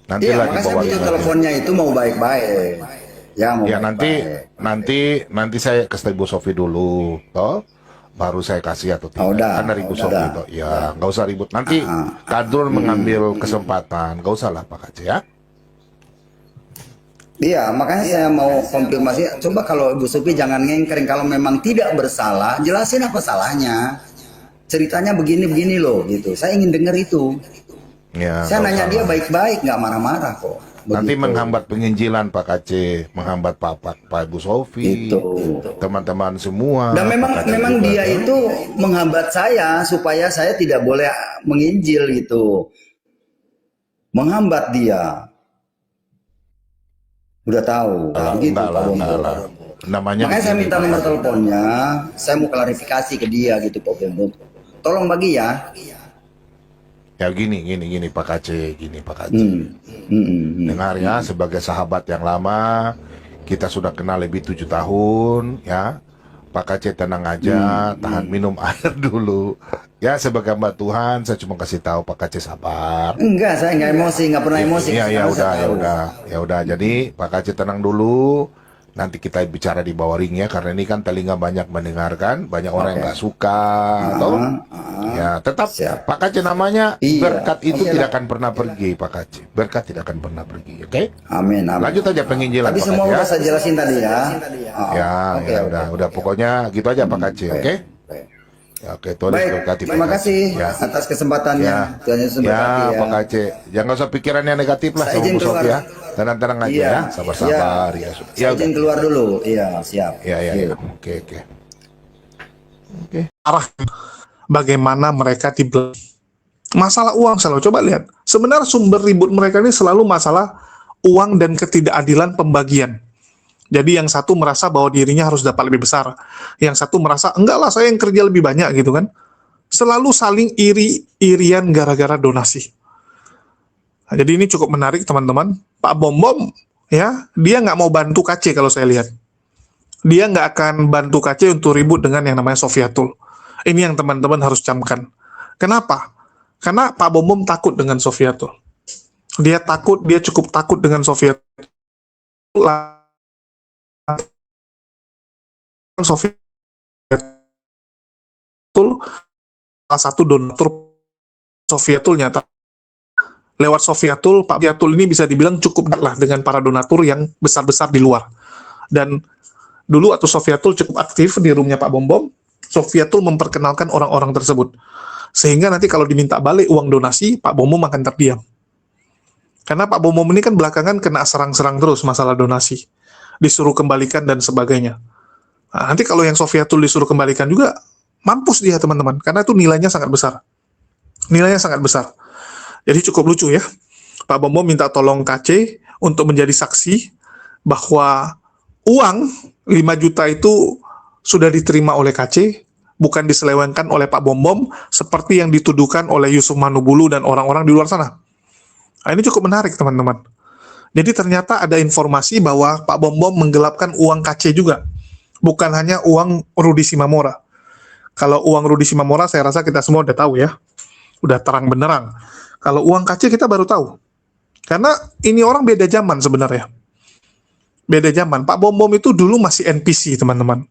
Nanti Iya, lagi makanya saya bawa minta lagi. teleponnya itu mau baik-baik. Ya, mau Ya baik-baik. nanti saya kasih Bu Sofi dulu, toh baru saya kasih atau tidak. udah, Kan dari Bu udah. Sofi toh. Ya nggak usah ribut. Nanti Kadrun mengambil kesempatan, nggak usah lah Pak Kace ya. Iya, makanya saya mau konfirmasi. Coba kalau Ibu Sofi jangan ngengkering. Kalau memang tidak bersalah, jelasin apa salahnya. Ceritanya begini-begini loh, gitu. Saya ingin dengar itu. Ya, Saya nggak nanya usah dia lah. baik-baik, nggak marah-marah kok. Nanti Begitu. menghambat penginjilan Pak Kace, menghambat Pak Ibu Sofi, Itu. teman-teman semua. Dan Pak Kace memang juga, dia toh. itu menghambat saya supaya saya tidak boleh menginjil gitu. Menghambat dia. Udah tahu, begitu enggak Pak lah, Bombo. enggak lah. Namanya Makanya saya begini, minta Pak nomor Kace. teleponnya, saya mau klarifikasi ke dia gitu Pak Bombo. Tolong bagi ya. Ya gini Pak Kace, gini Pak Kace. Dengar ya, sebagai sahabat yang lama, kita sudah kenal lebih 7 tahun, ya. Pak Kace tenang aja, tahan minum air dulu. Ya, sebagai hamba Tuhan, saya cuma kasih tahu Pak Kace sabar. Enggak, saya nggak emosi, nggak pernah emosi. Iya, ya Karena saya udah, ya tahu. udah, ya udah. Jadi Pak Kace tenang dulu. Nanti kita bicara di bawah ring ya, karena ini kan telinga banyak mendengarkan, banyak orang yang nggak suka, atau ya tetap Siap. Pak Kace namanya Iya. berkat itu Oke tidak lah. akan pernah pergi, Pak Kace. Berkat tidak akan pernah pergi, oke? Amin, amin. Lanjut aja penginjilan Tadi Pak semua Kace ya. udah saya jelasin tadi ya. Ya, Oke, ya oke. udah, pokoknya gitu aja Pak Kace, oke? Ya, oke, Tuhan Yesus Baik, berkati Pak terima Kace. kasih Ya. atas kesempatannya. Ya, Tuhan Yesus ya, memberkati ya. Pak Kace. Jangan usah pikiran yang negatif lah Saya sama izin Bu Sofi keluar. ya. Tenang-tenang aja Iya. ya, sabar-sabar ya. Saya izin keluar dulu. Iya, siap. Ya, Iya. oke. Arah bagaimana mereka dibeli. Masalah uang selalu, coba lihat. Sebenarnya sumber ribut mereka ini selalu masalah uang dan ketidakadilan pembagian. Jadi yang satu merasa bahwa dirinya harus dapat lebih besar. Yang satu merasa, enggak lah saya yang kerja lebih banyak gitu kan. Selalu saling iri-irian gara-gara donasi. Nah, jadi ini cukup menarik teman-teman. Pak Bom ya, dia nggak mau bantu KC kalau saya lihat. Dia nggak akan bantu KC untuk ribut dengan yang namanya Sofiatul. Ini yang teman-teman harus camkan. Kenapa? Karena Pak Bom takut dengan Sofiatul. Dia cukup takut dengan Sofiatul. Sofiatul salah satu donatur Sofiatul nyata. Lewat Sofiatul, Pak Sofiatul ini bisa dibilang cukup dekat lah dengan para donatur yang besar-besar di luar. Dan dulu waktu Sofiatul cukup aktif di roomnya Pak Bom, Sofiatul memperkenalkan orang-orang tersebut. Sehingga nanti kalau diminta balik uang donasi, Pak Bom Bom akan terdiam. Karena Pak Bom Bom ini kan belakangan kena serang-serang terus masalah donasi. Disuruh kembalikan dan sebagainya. Nah, nanti kalau yang Sofiatul disuruh kembalikan juga, mampus dia teman-teman. Karena itu nilainya sangat besar. Nilainya sangat besar. Jadi cukup lucu ya. Pak Bom Bom minta tolong KC untuk menjadi saksi bahwa uang 5 juta itu sudah diterima oleh KC, bukan diselewengkan oleh Pak Bom Bom seperti yang dituduhkan oleh Yusuf Manubulu dan orang-orang di luar sana. Nah, ini cukup menarik teman-teman. Jadi ternyata ada informasi bahwa Pak Bom Bom menggelapkan uang KC juga, bukan hanya uang Rudi Simamora. Kalau uang Rudi Simamora saya rasa kita semua udah tahu ya, udah terang benderang. Kalau uang KC kita baru tahu, karena ini orang beda zaman sebenarnya. Beda zaman. Pak Bom Bom itu dulu masih NPC teman-teman.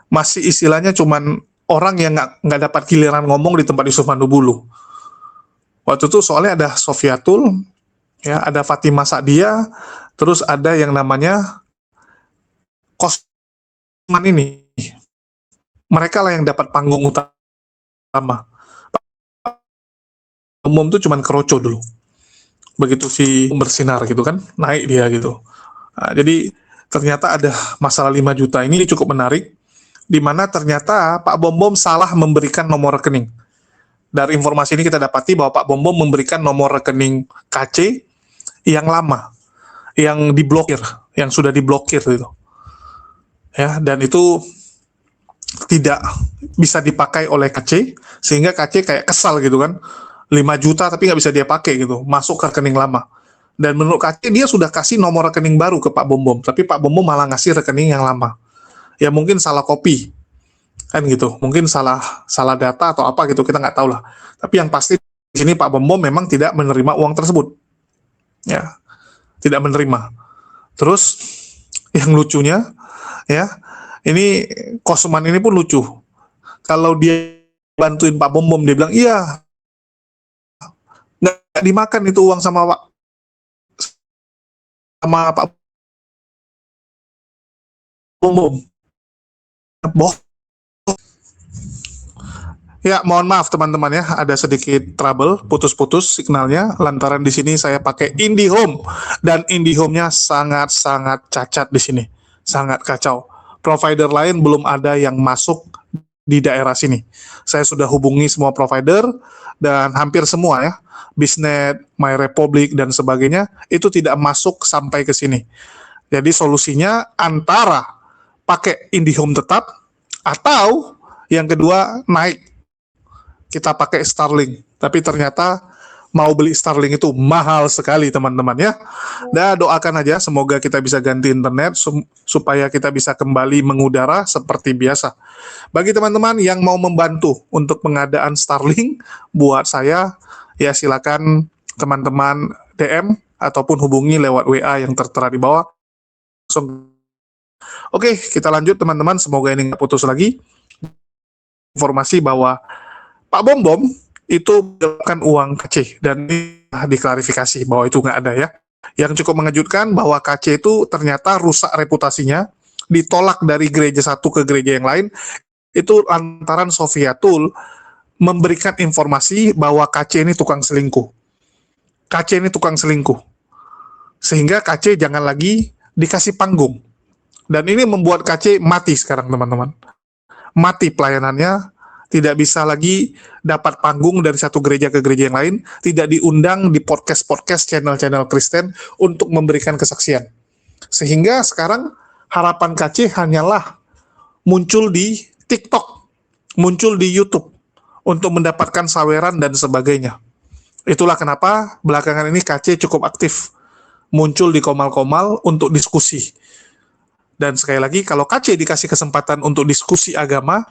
Masih istilahnya cuman orang yang nggak dapat giliran ngomong di tempat Yusuf Manubulu. Waktu itu soalnya ada Sofiatul, ya, ada Fatimah Sa'diyah, terus ada yang namanya Kosman ini. Mereka lah yang dapat panggung utama. Pak Bom Bom itu cuman keroco dulu. Begitu si bersinar gitu kan, naik dia gitu. Nah, jadi ternyata ada masalah 5 juta ini cukup menarik, di mana ternyata Pak Bom Bom salah memberikan nomor rekening. Dari informasi ini kita dapati bahwa Pak Bom Bom memberikan nomor rekening KC yang lama, yang diblokir, yang sudah diblokir gitu. Ya, dan itu tidak bisa dipakai oleh KC, sehingga KC kayak kesal gitu kan. 5 juta tapi nggak bisa dia pakai gitu, masuk ke rekening lama. Dan menurut KC dia sudah kasih nomor rekening baru ke Pak Bom Bom, tapi Pak Bom Bom malah ngasih rekening yang lama. Ya mungkin salah copy, kan gitu. Mungkin salah data atau apa gitu, kita nggak tahu lah. Tapi yang pasti di sini Pak Bom Bom memang tidak menerima uang tersebut. Ya, tidak menerima. Terus yang lucunya, ya, ini Kosman ini pun lucu. Kalau dia bantuin Pak Bom Bom, dia bilang iya, nggak dimakan itu uang sama Pak Bom Bom. Ya, mohon maaf teman-teman ya, ada sedikit trouble, putus-putus signalnya, lantaran di sini saya pakai IndiHome, dan IndiHome-nya sangat-sangat cacat di sini, sangat kacau. Provider lain belum ada yang masuk di daerah sini. Saya sudah hubungi semua provider, dan hampir semua ya, Bisnet, My Republic, dan sebagainya, itu tidak masuk sampai ke sini. Jadi solusinya antara pakai IndiHome tetap, atau yang kedua naik, kita pakai Starlink. Tapi ternyata mau beli Starlink itu mahal sekali teman-teman ya. Dan doakan aja semoga kita bisa ganti internet supaya kita bisa kembali mengudara seperti biasa. Bagi teman-teman yang mau membantu untuk pengadaan Starlink buat saya, ya silakan teman-teman DM ataupun hubungi lewat WA yang tertera di bawah. Oke, kita lanjut teman-teman, semoga ini nggak putus lagi. Informasi bahwa Pak Bom Bom itu menggelapkan uang KC, dan ini diklarifikasi bahwa itu nggak ada ya. Yang cukup mengejutkan bahwa KC itu ternyata rusak reputasinya, ditolak dari gereja satu ke gereja yang lain, itu lantaran Sofiatul memberikan informasi bahwa KC ini tukang selingkuh. KC ini tukang selingkuh. Sehingga KC jangan lagi dikasih panggung. Dan ini membuat KC mati sekarang teman-teman. Mati pelayanannya, tidak bisa lagi dapat panggung dari satu gereja ke gereja yang lain, tidak diundang di podcast-podcast channel-channel Kristen untuk memberikan kesaksian. Sehingga sekarang harapan KC hanyalah muncul di TikTok, muncul di YouTube, untuk mendapatkan saweran dan sebagainya. Itulah kenapa belakangan ini KC cukup aktif, muncul di Komal-Komal untuk diskusi. Dan sekali lagi, kalau KC dikasih kesempatan untuk diskusi agama,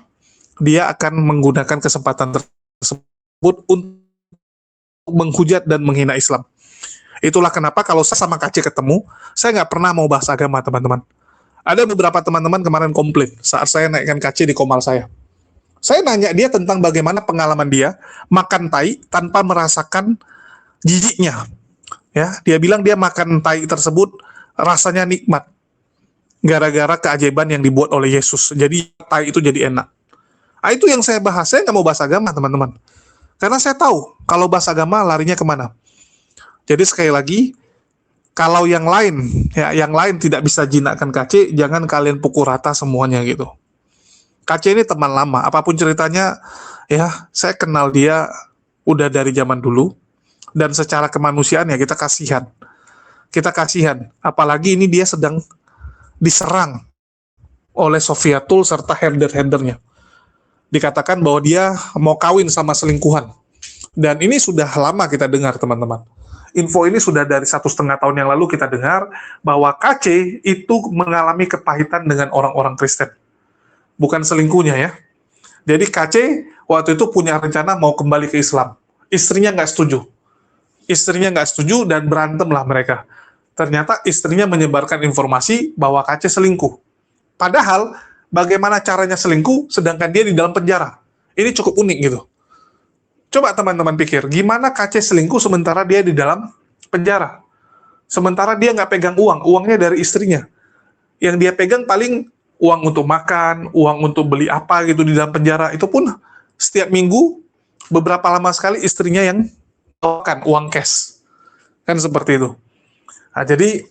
dia akan menggunakan kesempatan tersebut untuk menghujat dan menghina Islam. Itulah kenapa kalau saya sama KC ketemu, saya nggak pernah mau bahas agama, teman-teman. Ada beberapa teman-teman kemarin komplain saat saya naikkan KC di Komal saya. Saya nanya dia tentang bagaimana pengalaman dia makan tai tanpa merasakan jijiknya. Ya, dia bilang dia makan tai tersebut rasanya nikmat, gara-gara keajaiban yang dibuat oleh Yesus. Jadi tai itu jadi enak. Nah, itu yang saya bahas. Saya nggak mau bahas agama, teman-teman. Karena saya tahu, kalau bahas agama larinya kemana. Jadi sekali lagi, kalau yang lain, ya yang lain tidak bisa jinakkan KC, jangan kalian pukul rata semuanya gitu. KC ini teman lama, apapun ceritanya, ya saya kenal dia udah dari zaman dulu, dan secara kemanusiaan ya kita kasihan. Kita kasihan, apalagi ini dia sedang diserang oleh Sofiatul serta herder-herdernya. Dikatakan bahwa dia mau kawin sama selingkuhan. Dan ini sudah lama kita dengar, teman-teman. Info ini sudah dari 1,5 tahun yang lalu kita dengar bahwa KC itu mengalami kepahitan dengan orang-orang Kristen. Bukan selingkuhnya ya. Jadi KC waktu itu punya rencana mau kembali ke Islam. Istrinya nggak setuju. Istrinya nggak setuju dan berantemlah mereka. Ternyata istrinya menyebarkan informasi bahwa KC selingkuh. Padahal bagaimana caranya selingkuh sedangkan dia di dalam penjara. Ini cukup unik gitu. Coba teman-teman pikir, gimana KC selingkuh sementara dia di dalam penjara? Sementara dia nggak pegang uang, uangnya dari istrinya. Yang dia pegang paling uang untuk makan, uang untuk beli apa gitu di dalam penjara. Itu pun setiap minggu, beberapa lama sekali istrinya yang tawarkan uang cash. Kan seperti itu. Nah, jadi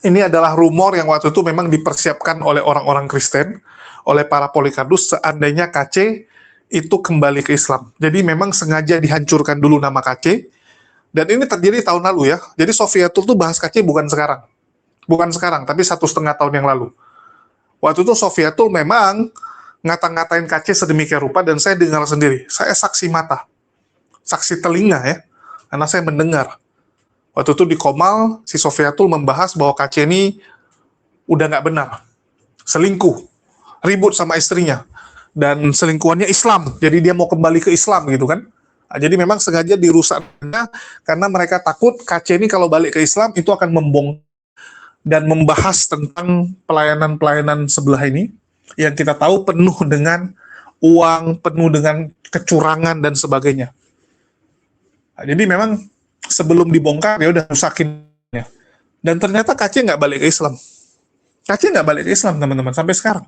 ini adalah rumor yang waktu itu memang dipersiapkan oleh orang-orang Kristen, oleh para Polycarpus seandainya KC itu kembali ke Islam. Jadi memang sengaja dihancurkan dulu nama KC, dan ini terjadi tahun lalu ya. Jadi Sofiatul tuh bahas KC bukan sekarang. Bukan sekarang, tapi 1,5 tahun yang lalu. Waktu itu Sofiatul memang ngata-ngatain KC sedemikian rupa, dan saya dengar sendiri. Saya saksi mata. Saksi telinga ya. Karena saya mendengar. Waktu itu di Komal, si Sofiatul membahas bahwa KC ini udah nggak benar. Selingkuh. Ribut sama istrinya. Dan selingkuhannya Islam. Jadi dia mau kembali ke Islam gitu kan. Nah, jadi memang sengaja dirusaknya karena mereka takut KC ini kalau balik ke Islam itu akan membongkar dan membahas tentang pelayanan-pelayanan sebelah ini yang kita tahu penuh dengan uang, penuh dengan kecurangan dan sebagainya. Nah, jadi memang sebelum dibongkar ya udah rusakin ya. Dan ternyata KC nggak balik ke Islam. KC nggak balik ke Islam teman-teman sampai sekarang.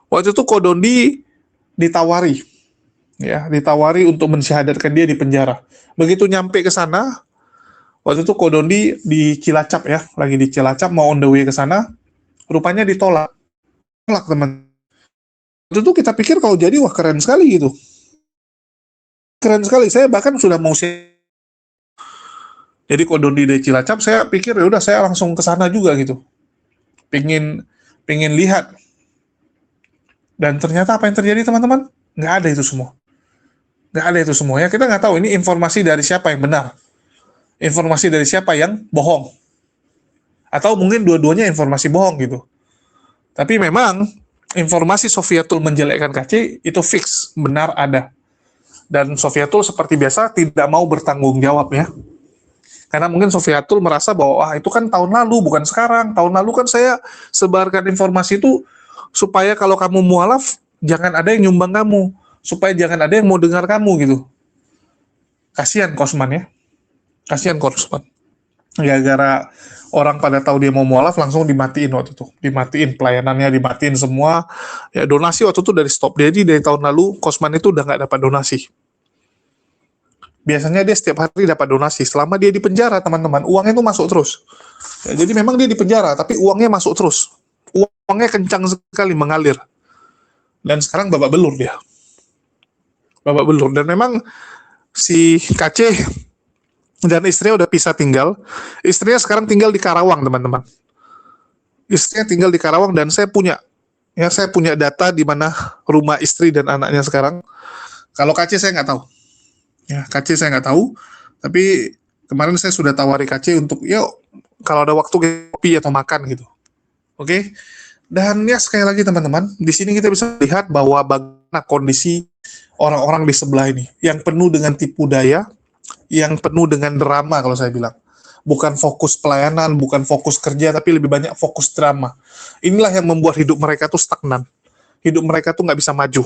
Waktu itu Kodondi ditawari untuk mensyahadatkan dia di penjara. Begitu nyampe ke sana, waktu itu Kodondi di Cilacap ya, lagi di Cilacap mau on the way ke sana, rupanya ditolak. Tolak teman. Waktu itu kita pikir kalau jadi wah keren sekali gitu. Keren sekali. Saya bahkan sudah mau jadi Kodondi dari Cilacap, saya pikir ya udah saya langsung ke sana juga gitu. Pingin lihat. Dan ternyata apa yang terjadi teman-teman? Nggak ada itu semua. Nggak ada itu semua ya. Kita nggak tahu ini informasi dari siapa yang benar. Informasi dari siapa yang bohong. Atau mungkin dua-duanya informasi bohong gitu. Tapi memang informasi Sofiatul menjelekkan KC itu fix, benar ada. Dan Sofiatul seperti biasa tidak mau bertanggung jawab ya. Karena mungkin Sofiatul merasa bahwa itu kan tahun lalu, bukan sekarang. Tahun lalu kan saya sebarkan informasi itu supaya kalau kamu mualaf, jangan ada yang nyumbang kamu. Supaya jangan ada yang mau dengar kamu gitu. Kasihan Kosman ya. Kasihan Kosman. Gara-gara orang pada tahu dia mau mualaf, langsung dimatiin waktu itu. Dimatiin pelayanannya, dimatiin semua. Ya donasi waktu itu dari stop. Jadi dari tahun lalu, Kosman itu udah nggak dapat donasi. Biasanya dia setiap hari dapat donasi. Selama dia di penjara, teman-teman, uangnya itu masuk terus. Ya, jadi memang dia di penjara, tapi uangnya masuk terus. Uangnya kencang sekali mengalir. Dan sekarang babak belur dia. Babak belur. Dan memang si KC dan istrinya udah pisah tinggal. Istrinya sekarang tinggal di Karawang, teman-teman. Istrinya tinggal di Karawang dan saya punya data di mana rumah istri dan anaknya sekarang. Kalau KC saya nggak tahu. Ya, KC saya nggak tahu. Tapi kemarin saya sudah tawari KC untuk, yuk, kalau ada waktu kopi atau makan gitu. Oke? Dan ya sekali lagi teman-teman, di sini kita bisa lihat bahwa bagaimana kondisi orang-orang di sebelah ini yang penuh dengan tipu daya, yang penuh dengan drama kalau saya bilang. Bukan fokus pelayanan, bukan fokus kerja, tapi lebih banyak fokus drama. Inilah yang membuat hidup mereka tuh stagnan. Hidup mereka tuh nggak bisa maju.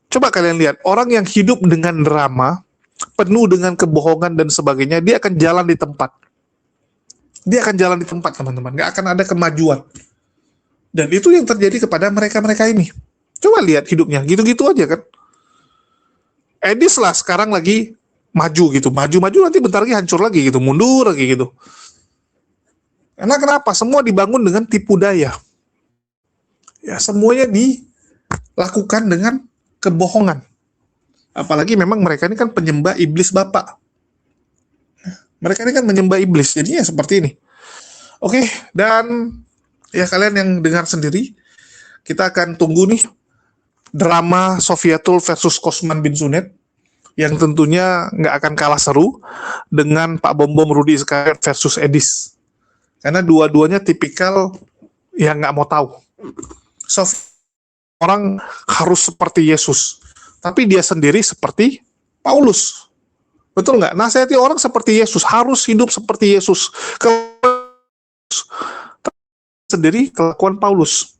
Coba kalian lihat, orang yang hidup dengan drama, penuh dengan kebohongan dan sebagainya, dia akan jalan di tempat. Dia akan jalan di tempat, teman-teman. Nggak akan ada kemajuan. Dan itu yang terjadi kepada mereka-mereka ini. Coba lihat hidupnya, gitu-gitu aja kan. Edis lah sekarang lagi maju gitu, maju-maju nanti bentar lagi hancur lagi gitu, mundur lagi gitu. Karena kenapa? Semua dibangun dengan tipu daya. Ya, semuanya dilakukan dengan kebohongan. Apalagi memang mereka ini kan penyembah iblis bapak. Mereka ini kan menyembah iblis, jadinya seperti ini. Oke, dan ya kalian yang dengar sendiri, kita akan tunggu nih drama Sofiatul versus Kosman bin Sunet, yang tentunya nggak akan kalah seru dengan Pak Bom Bom Rudi Iskandar versus Edis. Karena dua-duanya tipikal yang nggak mau tahu. Orang harus seperti Yesus, tapi dia sendiri seperti Paulus. Betul nggak? Nasihati orang seperti Yesus, harus hidup seperti Yesus. Sendiri kelakuan Paulus,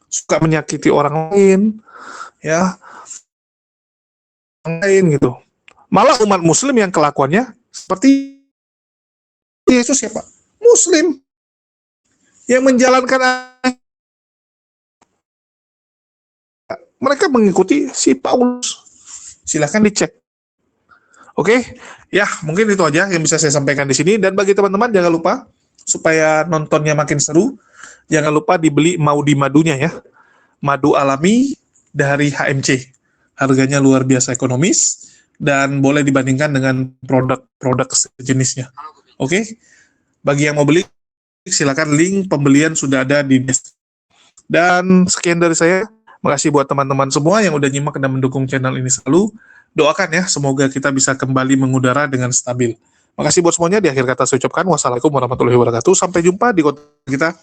suka menyakiti orang lain, ya, orang lain gitu. Malah umat Muslim yang kelakuannya seperti Yesus ya Pak, Muslim yang menjalankan, mereka mengikuti si Paulus. Silahkan dicek. Oke, ya mungkin itu aja yang bisa saya sampaikan di sini. Dan bagi teman-teman jangan lupa supaya nontonnya makin seru, jangan lupa dibeli Maudi madunya ya, madu alami dari HMC. Harganya luar biasa ekonomis dan boleh dibandingkan dengan produk-produk sejenisnya. Oke, bagi yang mau beli silakan, link pembelian sudah ada di deskripsi. Dan sekian dari saya. Makasih buat teman-teman semua yang udah nyimak dan mendukung channel ini selalu. Doakan ya, semoga kita bisa kembali mengudara dengan stabil. Makasih buat semuanya. Di akhir kata saya ucapkan wassalamualaikum warahmatullahi wabarakatuh. Sampai jumpa di konten kita